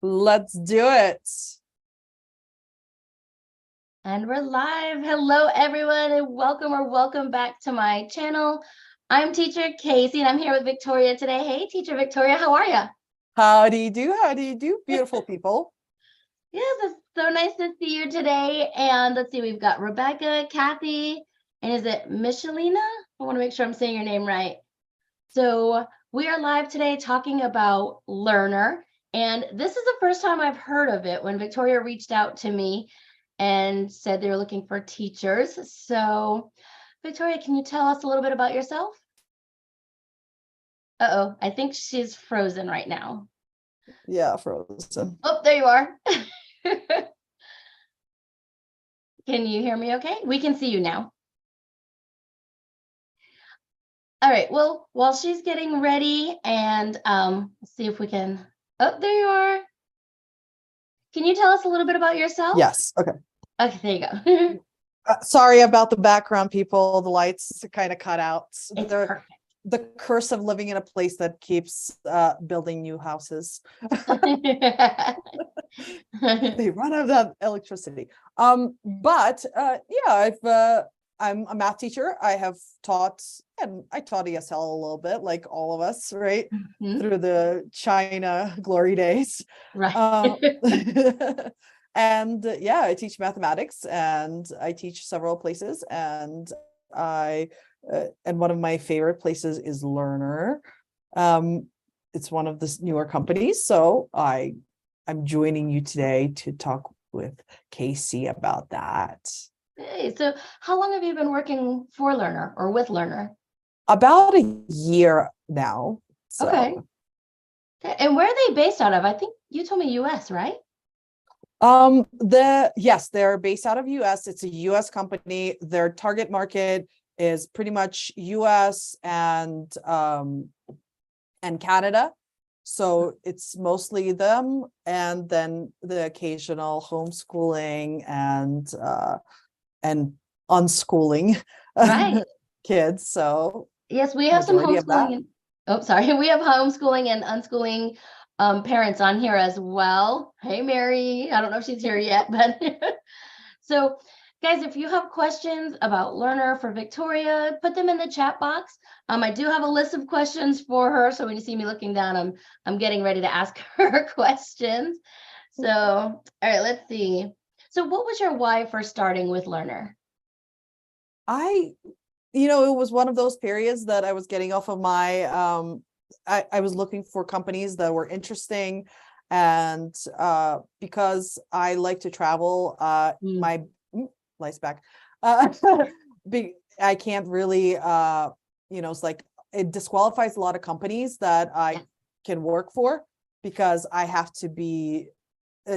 Let's do it. And we're live. Hello, everyone, and welcome back to my channel. I'm Teacher Casey, and I'm here with Victoria today. Hey, Teacher Victoria, how are you? How do you do? How do you do, beautiful people? Yes, it's so nice to see you today. And let's see, we've got Rebecca, Kathy, and is it Michelina? I want to make sure I'm saying your name right. So we are live today talking about Learner. And this is the first time I've heard of it when Victoria reached out to me and said they were looking for teachers. So Victoria, can you tell us a little bit about yourself? Uh-oh, I think she's frozen right now. Yeah, frozen. Oh, there you are. Can you hear me okay? We can see you now. All right, well, while she's getting ready and let's see if we can, oh, there you are. Can you tell us a little bit about yourself? Yes. Okay. Okay, there you go. Sorry about the background, people. The lights kind of cut out. It's perfect. The curse of living in a place that keeps building new houses. They run out of electricity. But yeah, I'm a math teacher. I have taught, and I taught ESL a little bit, like all of us, right? Mm-hmm. Through the China glory days. Right. And yeah, I teach mathematics, and I teach several places, and and one of my favorite places is Learner. It's one of the newer companies, so I'm joining you today to talk with Casey about that. Hey, so how long have you been working for Learner or with Learner? About a year now. So. Okay. And where are they based out of? I think you told me US, right? Yes, they're based out of US. It's a US company. Their target market is pretty much US and Canada. So it's mostly them, and then the occasional homeschooling and unschooling Right. kids. So yes, we have some homeschooling. We have homeschooling and unschooling parents on here as well. Hey, Mary. I don't know if she's here yet, but so guys, if you have questions about Learner for Victoria, put them in the chat box. I do have a list of questions for her. So when you see me looking down, I'm getting ready to ask her questions. So, all right, let's see. So what was your why for starting with Learner? It was one of those periods that I was getting off of my, I was looking for companies that were interesting, and because I like to travel, my lights back, I can't really, it's like it disqualifies a lot of companies that I can work for, because I have to be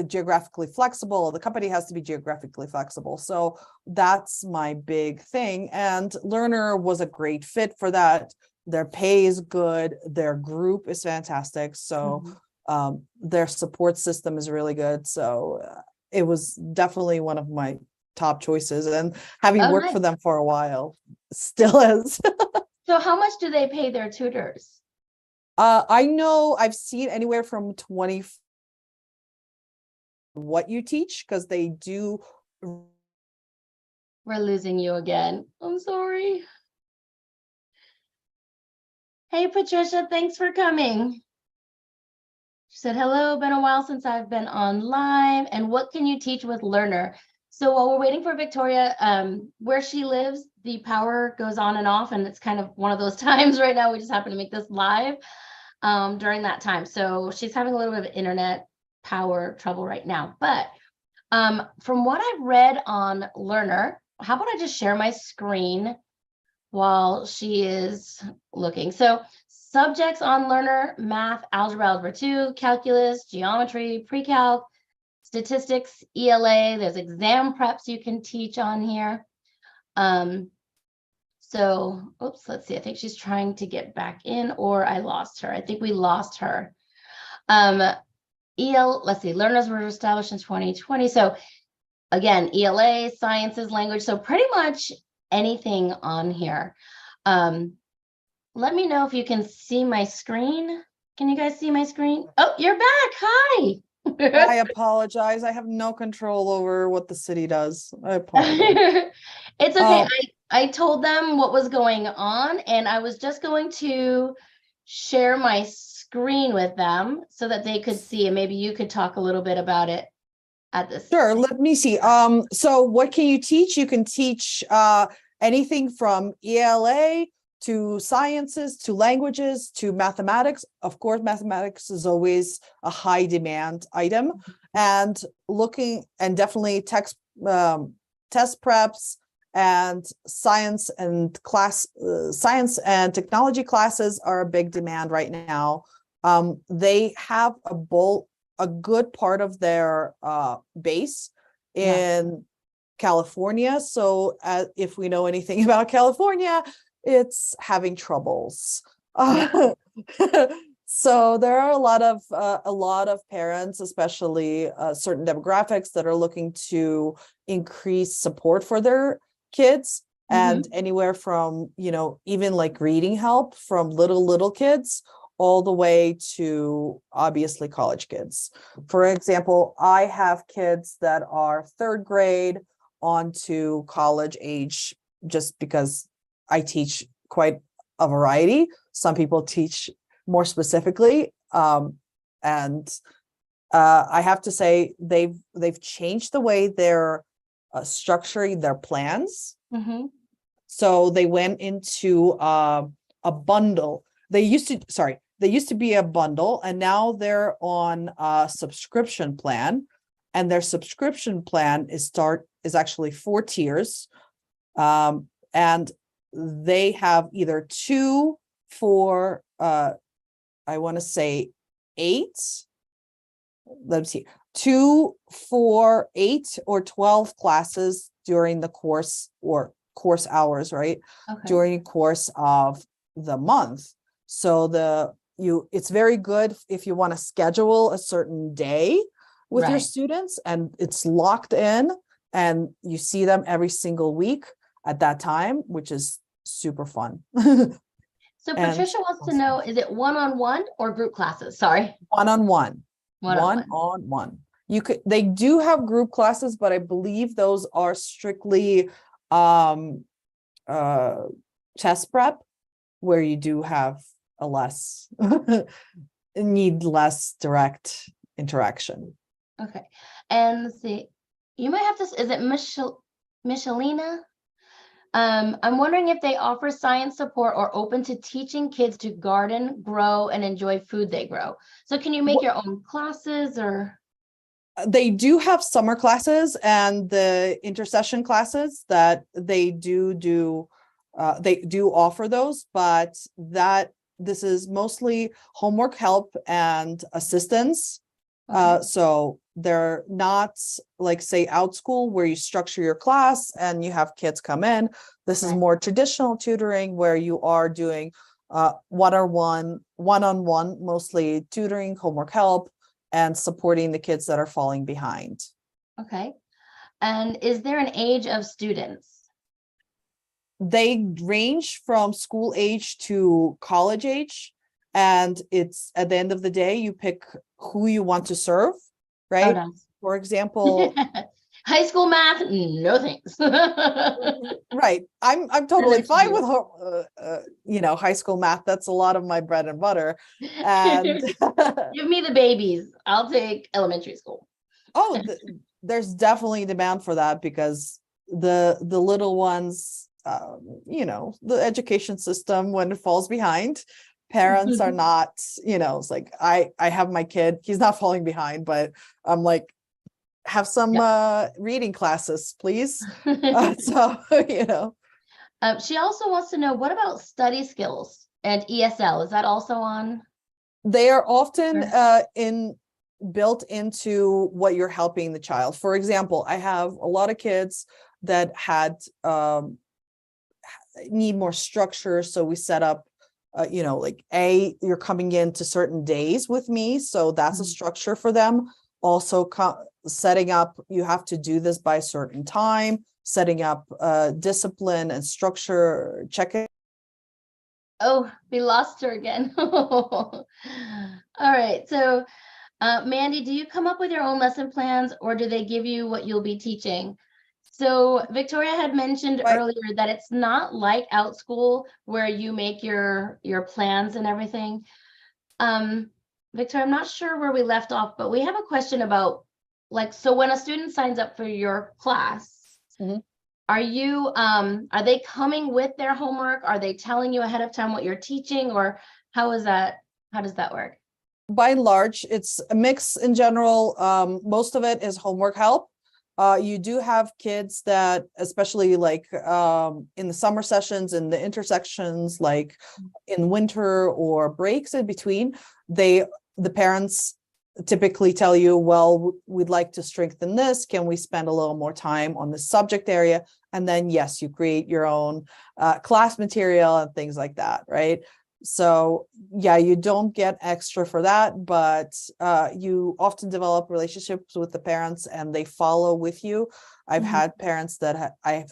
geographically flexible. The company has to be geographically flexible. So that's my big thing. And Learner was a great fit for that. Their pay is good. Their group is fantastic. So their support system is really good. So it was definitely one of my top choices. And having worked for them for a while, still is. So how much do they pay their tutors? I know I've seen anywhere from 20 what you teach, because they do. We're losing you again. I'm sorry. Hey, Patricia, thanks for coming. She said, hello, been a while since I've been on live. And what can you teach with Learner? So while we're waiting for Victoria, where she lives, the power goes on and off. And it's kind of one of those times right now. We just happen to make this live during that time. So she's having a little bit of internet power trouble right now. But from what I've read on Learner, how about I just share my screen while she is looking? So subjects on Learner: math, algebra 2, calculus, geometry, pre-calc, statistics, ELA. There's exam preps you can teach on here. So, oops, let's see. I think she's trying to get back in, or I lost her. I think we lost her. Let's see, Learners were established in 2020. So again, ELA, sciences, language. So pretty much anything on here. Let me know if you can see my screen. Can you guys see my screen? Oh, you're back. Hi. I apologize. I have no control over what the city does. I apologize. It's okay. Um, I told them what was going on, and I was just going to share my screen with them so that they could see, and maybe you could talk a little bit about it at this. sure, let me see. So what can you teach? You can teach anything from ELA to sciences to languages to mathematics. Of course, mathematics is always a high demand item, and looking and definitely text test preps and science and science and technology classes are a big demand right now. They have a good part of their base in California. So if we know anything about California, it's having troubles. So there are a lot of parents, especially certain demographics, that are looking to increase support for their kids, and anywhere from, even like reading help from little kids all the way to obviously college kids. For example, I have kids that are third grade on to college age, just because I teach quite a variety. Some people teach more specifically. And I have to say they've changed the way they're structuring their plans. So they went into a bundle. They used to be a bundle, and now they're on a subscription plan, and their subscription plan is actually 4 tiers. And they have either 2 for I want to say 8. Let's see, 2 for 8 or 12 classes during the course, or course hours, right? During the course of the month. So it's very good if you want to schedule a certain day with your students, and it's locked in, and you see them every single week at that time, which is super fun. So Patricia wants to know, is it one-on-one or group classes? Sorry. One-on-one. One-on-one. One-on-one. They do have group classes, but I believe those are strictly test prep, where you do have need less direct interaction. Okay. And let's see, you might have to, is it Michelina? I'm wondering if they offer science support or open to teaching kids to garden, grow, and enjoy food they grow. So can you make your own classes, or? They do have summer classes and the intercession classes that they do offer those, but this is mostly homework help and assistance. So they're not like, say, OutSchool, where you structure your class and you have kids come in. This is more traditional tutoring, where you are doing one-on-one, mostly tutoring, homework help, and supporting the kids that are falling behind. Okay. And is there an age of students? They range from school age to college age. And it's, at the end of the day, you pick who you want to serve, right? Oh, nice. For example, high school math, no thanks. Right. I'm totally fine with high school math. That's a lot of my bread and butter. And give me the babies. I'll take elementary school. There's definitely demand for that, because the little ones, the education system, when it falls behind, parents are not, it's like, I have my kid, he's not falling behind, but I'm like, have some reading classes, please. She also wants to know, what about study skills and ESL? Is that also on? They are often built into what you're helping the child. For example, I have a lot of kids that need more structure, so we set up you're coming in to certain days with me, so that's a structure for them. Also setting up, you have to do this by a certain time, setting up discipline and structure, checking. Oh, we lost her again. All right, so Mandy, do you come up with your own lesson plans or do they give you what you'll be teaching? So Victoria had mentioned Right. earlier that it's not like OutSchool where you make your plans and everything. Victoria, I'm not sure where we left off, but we have a question about like, so when a student signs up for your class, Mhm. are they coming with their homework? Are they telling you ahead of time what you're teaching, or how is that? How does that work? By and large, it's a mix in general. Most of it is homework help. You do have kids that, especially like in the summer sessions, in the intersections, like in winter or breaks in between, the parents typically tell you, well, we'd like to strengthen this. Can we spend a little more time on this subject area? And then, yes, you create your own class material and things like that, right? So yeah, you don't get extra for that, but you often develop relationships with the parents and they follow with you. I've Mhm. had parents that I've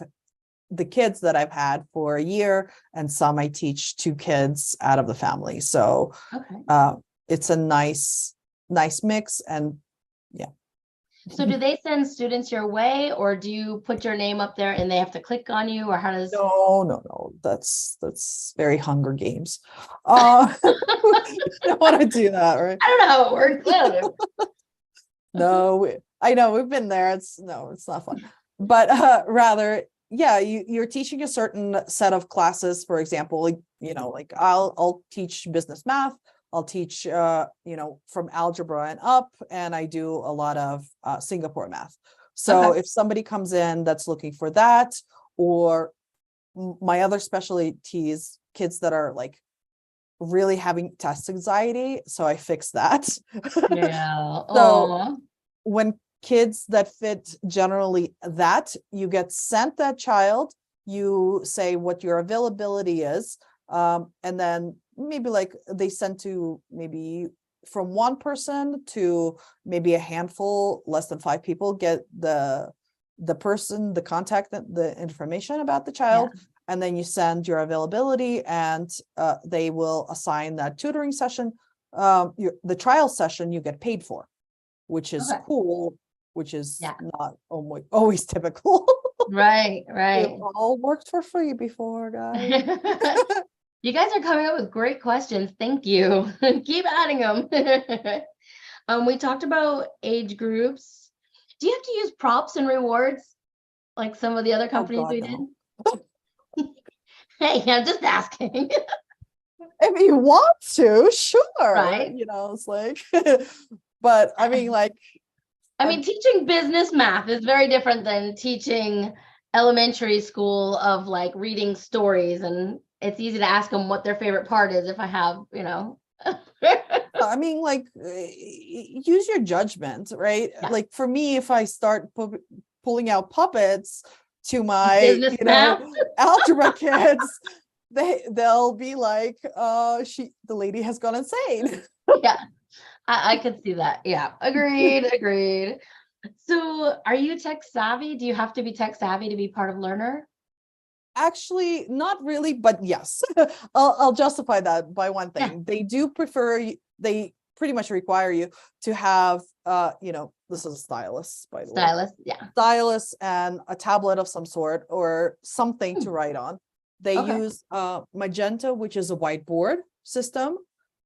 the kids that I've had for a year, and some I teach 2 kids out of the family. So Okay. it's a nice mix, and yeah. So do they send students your way, or do you put your name up there and they have to click on you, or how does? No, that's very Hunger Games. I don't want to do that, right? I don't know how it works. I don't know. No, I know we've been there. It's not fun. But rather, yeah, you're teaching a certain set of classes. For example, like, like I'll teach business math. I'll teach from algebra and up, and I do a lot of Singapore math. So Okay. if somebody comes in that's looking for that, or my other specialties, kids that are like really having test anxiety, so I fix that. Yeah. So Oh. when kids that fit generally that, you get sent that child, you say what your availability is, and then maybe like they send to maybe from one person to maybe a handful, less than 5 people get the person, the contact, the information about the Yeah. child, and then you send your availability, and they will assign that tutoring session. The trial session you get paid for, which is Okay. cool, which is Yeah. not always typical. Right. We've Right. all worked for free before, guys. You guys are coming up with great questions. Thank you. Keep adding them. We talked about age groups. Do you have to use props and rewards like some of the other Oh companies God, we no. did? Hey, I'm just asking. If you want to, sure. Right. It's like, but I mean, like, I I'm, mean, teaching business math is very different than teaching elementary school of like reading stories. And it's easy to ask them what their favorite part is if I have. I mean, like, use your judgment, right? Yeah. Like for me, if I start pulling out puppets to my, Business math. algebra kids, they'll be like, the lady has gone insane. Yeah, I could see that. Yeah, agreed. So are you tech savvy? Do you have to be tech savvy to be part of Learner? Actually, not really, but yes. I'll justify that by one Yeah, thing. They do prefer they pretty much require you to have this is a stylus, by the way. stylist. Yeah. Stylus and a tablet of some sort or something to write on. They Okay. use Magenta, which is a whiteboard system,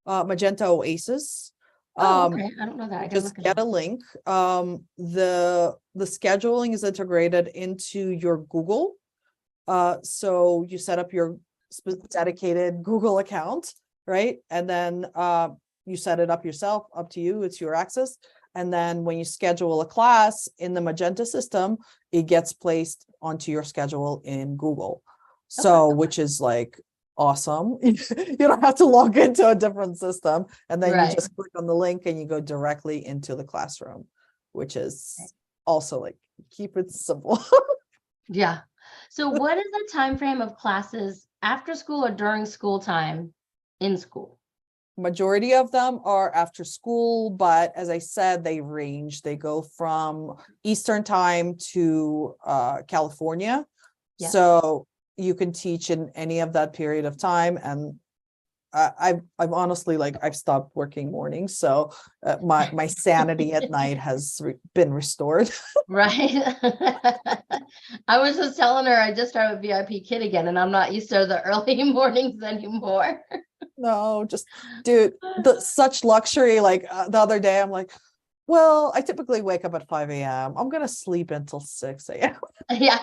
Magenta Oasis. Oh, okay. I don't know that. I You gotta just look it get up. a link. The scheduling is integrated into your Google. So you set up your dedicated Google account, right? And then you set it up yourself, up to you, it's your access. And then when you schedule a class in the Magenta system, it gets placed onto your schedule in Google. Okay. So, which is like awesome. You don't have to log into a different system. And then you Right. just click on the link and you go directly into the classroom, which is also like, keep it simple. Yeah. So what is the time frame of classes after school or during school time in school? Majority of them are after school, but as I said, they range. They go from Eastern time to California. Yeah. So you can teach in any of that period of time. And I've honestly, like, I've stopped working mornings, so my sanity at night has been restored. Right. I was just telling her I just started with VIP Kid again, and I'm not used to the early mornings anymore. No, just dude, such luxury. Like the other day, I'm like, well, I typically wake up at 5 a.m. I'm gonna sleep until 6 a.m. Yeah.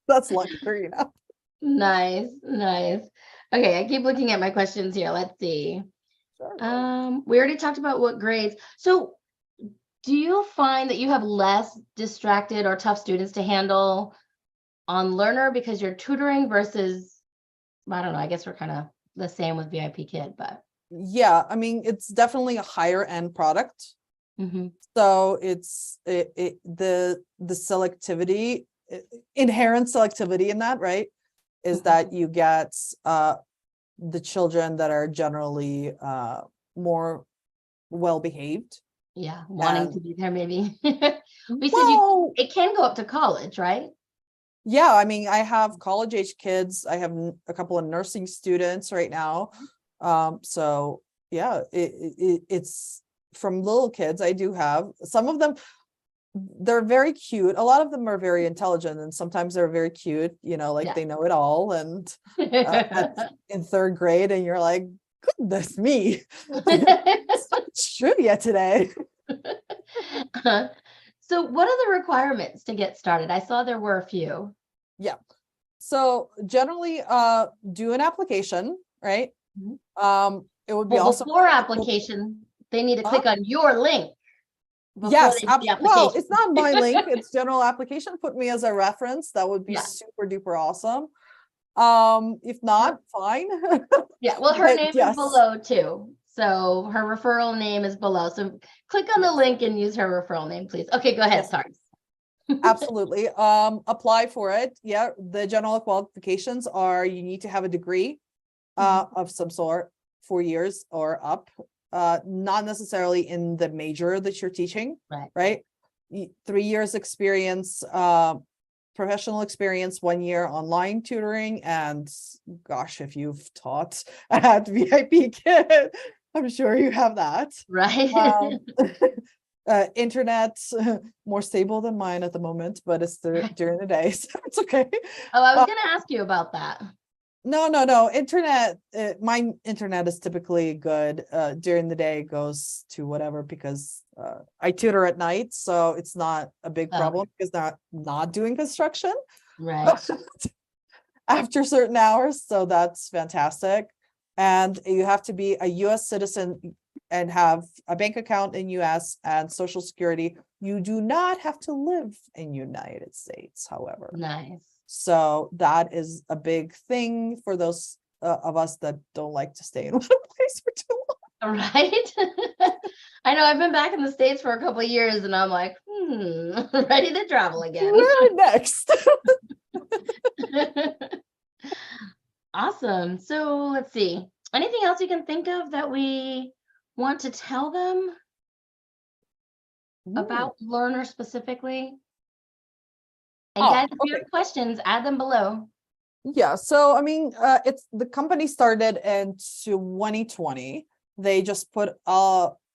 That's luxury, you know. Nice, nice. Okay, I keep looking at my questions here. Let's see. Sure. We already talked about what grades. So do you find that you have less distracted or tough students to handle on Learner because you're tutoring versus, I don't know, I guess we're kind of the same with VIP Kid, but Yeah, I mean, it's definitely a higher end product. Mhm. So the selectivity, inherent selectivity in that, right? Is that you get the children that are generally more well behaved. Yeah, wanting to And be there maybe. We said well, it can go up to college, right? yeah, I mean, I have college age kids. I have a couple of nursing students right now. So yeah, it's from little kids. I do have some of them. They're very cute. A lot of them are very intelligent, and sometimes they're very cute. You know, like Yeah. they know it all. And in third grade, and you're like, goodness me, it's trivia today. So what are the requirements to get started? I saw there were a few. Yeah. So generally, do an application, right? Mhm. It would be Well, awesome. before application, they need to Huh? click on your link before Yes, they do the well, application. it's not my link, it's general application. Put me as a reference. That would be Yeah. super duper awesome. If not, fine. Yeah, well, her But name is yes, below too. So her referral name is below. So click on the yes, link and use her referral name, please. Okay, go ahead. yes, Sorry. please. Absolutely. Apply for it. Yeah, the general qualifications are you need to have a degree of some sort, 4 years or up. Not necessarily in the major that you're teaching, Right. right? 3 years experience, professional experience, 1 year online tutoring, and gosh, if you've taught at VIP Kid, I'm sure you have that. Right. Internet more stable than mine at the moment, but it's during the day, so it's okay. Oh, I was Uh, going to ask you about that. no. Internet, my internet is typically good. During the day it goes to whatever because I tutor at night, so it's not a big Oh, problem because they're not doing construction right. after certain hours. So that's fantastic. And you have to be a US citizen and have a bank account in US and social security. You do not have to live in United States, however. Nice. So that is a big thing for those of us that don't like to stay in one place for too All right. I know I've been back in the States for a couple of years and I'm like, ready to travel long. again. Where next? Awesome. So let's see. Anything else you can think of that we want to tell them about Learner specifically? And Oh, guys, if you okay. have questions, add them below. Yeah. So, I mean, it's the company started in 2020. They just put,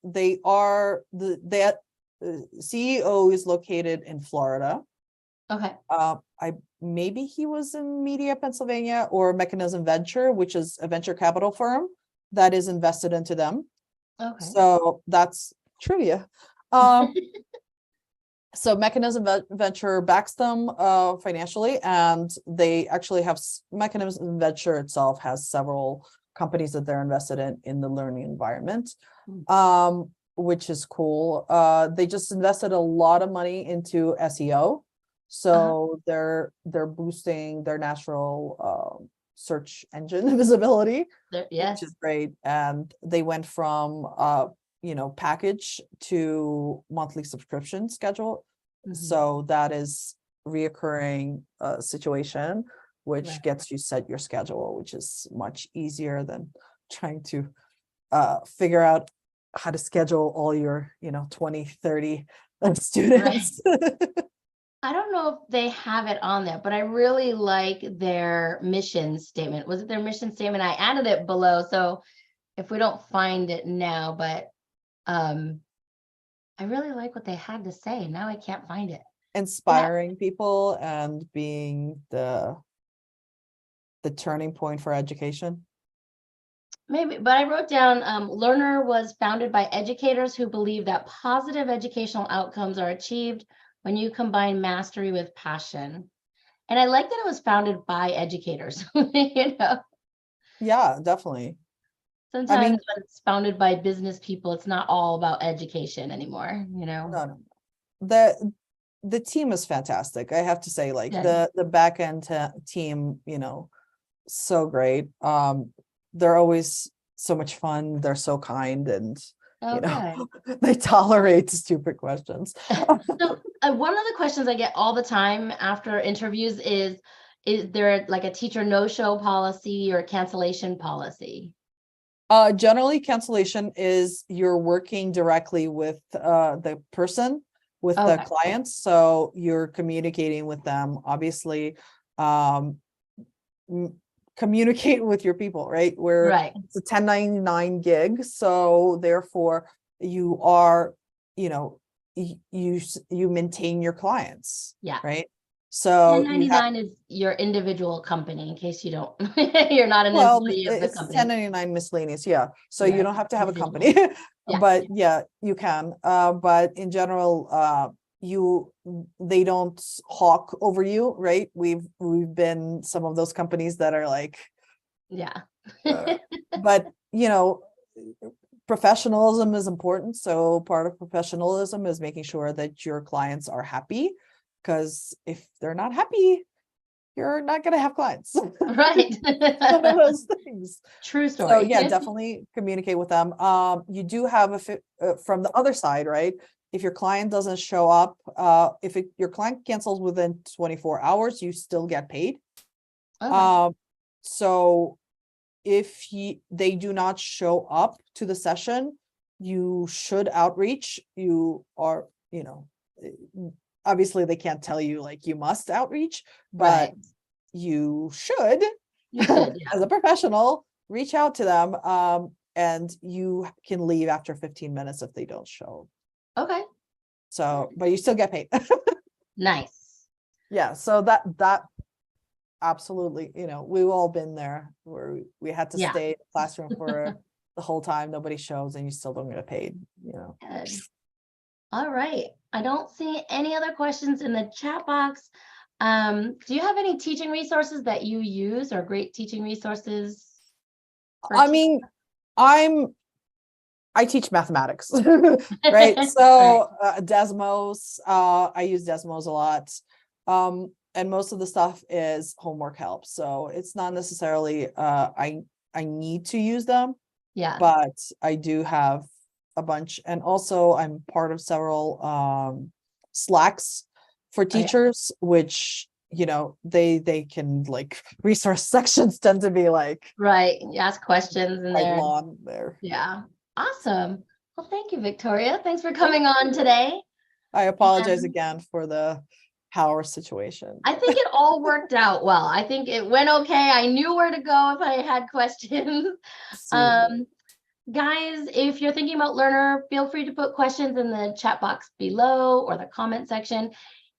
they are the CEO is located in Florida. Okay. Maybe he was in Media, Pennsylvania, or Mechanism Venture, which is a venture capital firm that is invested into them. Okay. So that's trivia. So Mechanism Venture backs them financially, and they actually have Mechanism Venture itself has several companies that they're invested in the learning environment, which is cool. They just invested a lot of money into SEO, so they're boosting their natural search engine visibility, Yes. which is great. And they went from package to monthly subscription schedule. So that is reoccurring situation, which Right. gets you set your schedule, which is much easier than trying to figure out how to schedule all your 20, 30 students. I don't know if they have it on there, but I really like their mission statement. Was it their mission statement? I added it below, so if we don't find it now, but I really like what they had to say. Now I can't find it. Inspiring people and being the turning point for education. Maybe, but I wrote down Learner was founded by educators who believe that positive educational outcomes are achieved when you combine mastery with passion. And I like that it was founded by educators. You know, Yeah, definitely. I sometimes mean, when it's founded by business people, it's not all about education anymore, you know? no, no. The team is fantastic. I have to say, like Good. the back end team, so great. They're always so much fun. They're so kind, and Oh, good. they tolerate stupid questions. So one of the questions I get all the time after interviews is there like a teacher no-show policy or a cancellation policy? Generally cancellation is you're working directly with the person, with the Okay, clients, so you're communicating with them, obviously. um Communicate with your people, right? Where right. it's a 1099 gig, so therefore you are, you maintain your clients, Yeah. right? So you have, 1099 is your individual company in case you don't, you're not an well, employee of the it's company. 1099 miscellaneous, yeah, so you You're don't have to have a individual. company. Yeah. But yeah, you can, but in general, they don't hawk over you, right? We've been some of those companies that are like, Yeah. but professionalism is important. So part of professionalism is making sure that your clients are happy, because if they're not happy, you're not going to have clients. Right. One of those things. True So story. yeah, definitely communicate with them. You do have from the other side, right? If your client doesn't show up, if your client cancels within 24 hours, you still get paid. Okay. So if they do not show up to the session, you should outreach. You are, obviously they can't tell you like you must outreach, but Right. you should, You should, yeah. as a professional, reach out to them, and you can leave after 15 minutes if they don't show. Okay. So, but you still get paid. Nice. Yeah, so that absolutely, we've all been there where we had to Yeah. stay in the classroom for the whole time, nobody shows, and you still don't get paid. Good. All right. I don't see any other questions in the chat box. Do you have any teaching resources that you use or great teaching resources? I mean, I teach mathematics, right? So Desmos, I use Desmos a lot. And most of the stuff is homework help. So it's not necessarily I need to use them, Yeah. but I do have a bunch. And also I'm part of several Slacks for Oh, yeah. teachers, which they can, like, resource sections tend to be like Right. You ask questions and quite they're, long there. yeah. Awesome. Well, thank you, Victoria. Thanks for coming on today. I apologize And again for the power situation. I think it all worked out well. I think it went okay. I knew where to go if I had questions. Super. Guys, if you're thinking about Learner, feel free to put questions in the chat box below or the comment section.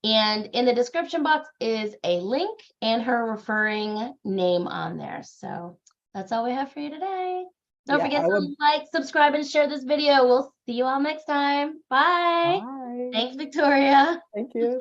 And in the description box is a link and her referring name on there. So that's all we have for you today. Don't Yeah, forget I would. to like, subscribe, and share this video. We'll see you all next time. Bye. Bye. Thanks, Victoria. Thank you.